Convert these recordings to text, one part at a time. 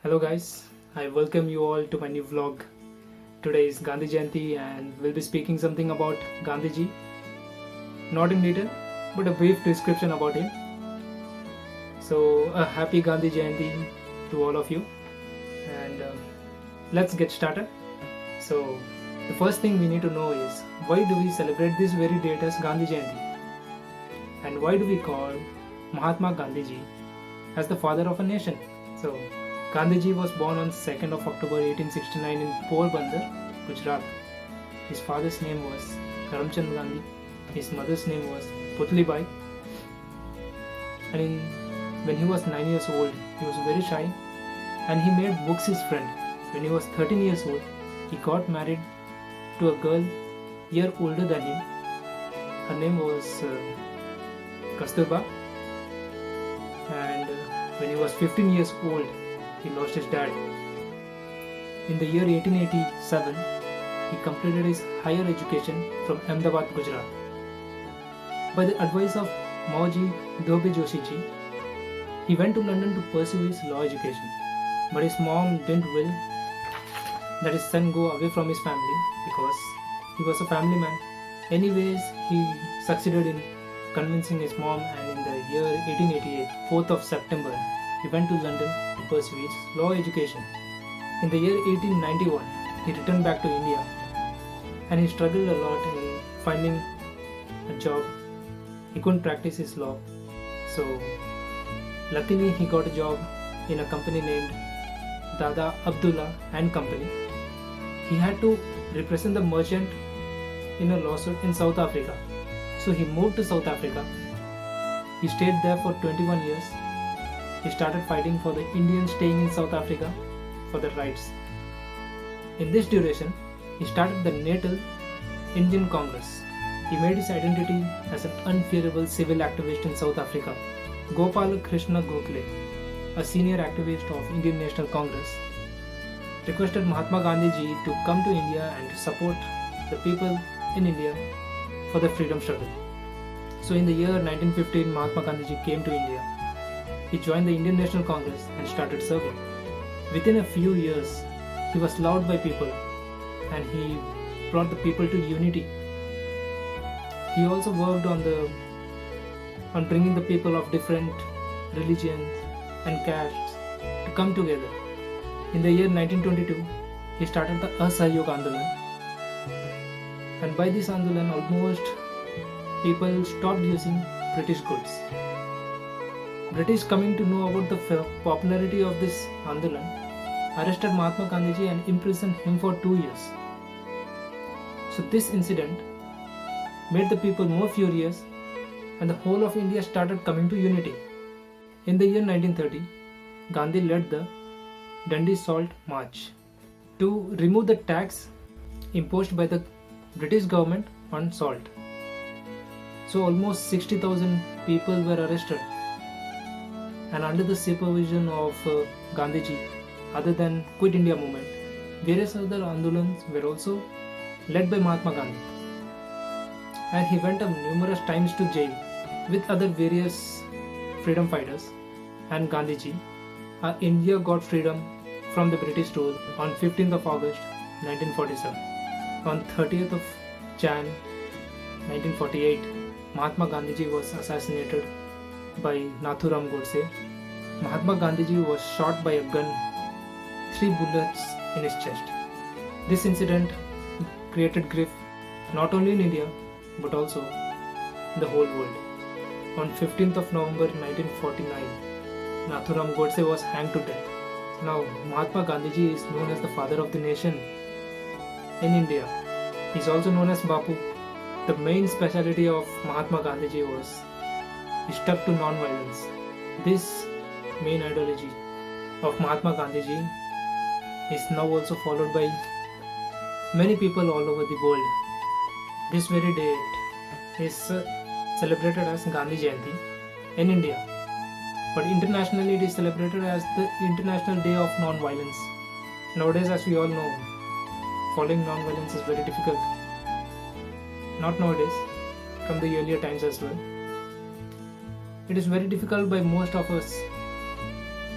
Hello guys, I welcome you all to my new vlog. Today is Gandhi Jayanti and we'll be speaking something about Gandhiji. Not in detail, but a brief description about him. So a happy Gandhi Jayanti to all of you and let's get started. So the first thing we need to know is why do we celebrate this very date as Gandhi Jayanti? And why do we call Mahatma Gandhiji as the father of a nation? So Gandhiji was born on 2nd of October 1869 in Porbandar, Gujarat. His father's name was Karamchand Gandhi. His mother's name was Putlibai. When he was 9 years old, he was very shy and he made books his friend. When he was 13 years old, he got married to a girl a year older than him. Her name was Kasturba. And when he was 15 years old, he lost his dad. In the year 1887, he completed his higher education from Ahmedabad, Gujarat. By the advice of Mauji Dhobe Joshi ji, he went to London to pursue his law education. But his mom didn't will that his son go away from his family because he was a family man. Anyways, he succeeded in convincing his mom, and in the year 1888, 4th of September, he went to London to pursue his law education. In the year 1891, he returned back to India and he struggled a lot in finding a job. He couldn't practice his law. So, luckily, he got a job in a company named Dada Abdullah and Company. He had to represent the merchant in a lawsuit in South Africa. So he moved to South Africa. He stayed there for 21 years. He started fighting for the Indians staying in South Africa for their rights. In this duration, he started the Natal Indian Congress. He made his identity as an unfearable civil activist in South Africa. Gopal Krishna Gokhale, a senior activist of Indian National Congress, requested Mahatma Gandhiji to come to India and to support the people in India for the freedom struggle. So in the year 1915, Mahatma Gandhiji came to India. He joined the Indian National Congress and started serving. Within a few years, he was loved by people and he brought the people to unity. He also worked on bringing the people of different religions and castes to come together. In the year 1922, he started the Asahayog Andolan, and by this Andolan, almost people stopped using British goods. British, coming to know about the popularity of this Andolan, arrested Mahatma Gandhiji and imprisoned him for 2 years. So this incident made the people more furious and the whole of India started coming to unity. In the year 1930, Gandhi led the Dandi Salt March to remove the tax imposed by the British government on salt. So almost 60,000 people were arrested, and under the supervision of Gandhiji, other than Quit India movement, various other Andolans were also led by Mahatma Gandhi, and he went up numerous times to jail with other various freedom fighters and Gandhiji. India got freedom from the British rule on 15th of August 1947. On 30th of Jan 1948, Mahatma Gandhiji was assassinated by Nathuram Godse. Mahatma Gandhiji was shot by a gun, 3 bullets in his chest. This incident created grief not only in India but also in the whole world. On 15th of November 1949, Nathuram Godse was hanged to death. Now, Mahatma Gandhiji is known as the father of the nation in India. He is also known as Bapu. The main speciality of Mahatma Gandhiji was he stuck to non-violence. This main ideology of Mahatma Gandhiji is now also followed by many people all over the world. This very date is celebrated as Gandhi Jayanti in India, but internationally it is celebrated as the International Day of Non-Violence. Nowadays, as we all know, following non-violence is very difficult. Not nowadays, from the earlier times as well. It is very difficult by most of us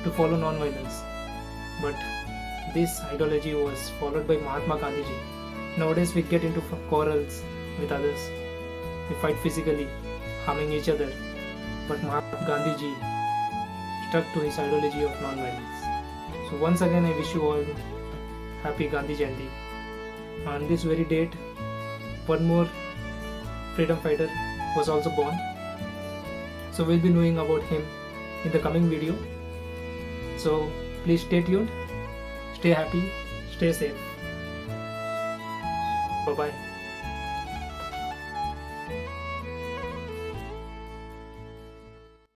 to follow non-violence. but this ideology was followed by Mahatma Gandhi ji. Nowadays we get into quarrels with others, we fight physically, harming each other, but Mahatma Gandhi ji stuck to his ideology of non-violence. So once again I wish you all happy Gandhi Jayanti. On this very date, one more freedom fighter was also born. So we'll be knowing about him in the coming video. So please stay tuned, stay happy, stay safe. Bye bye.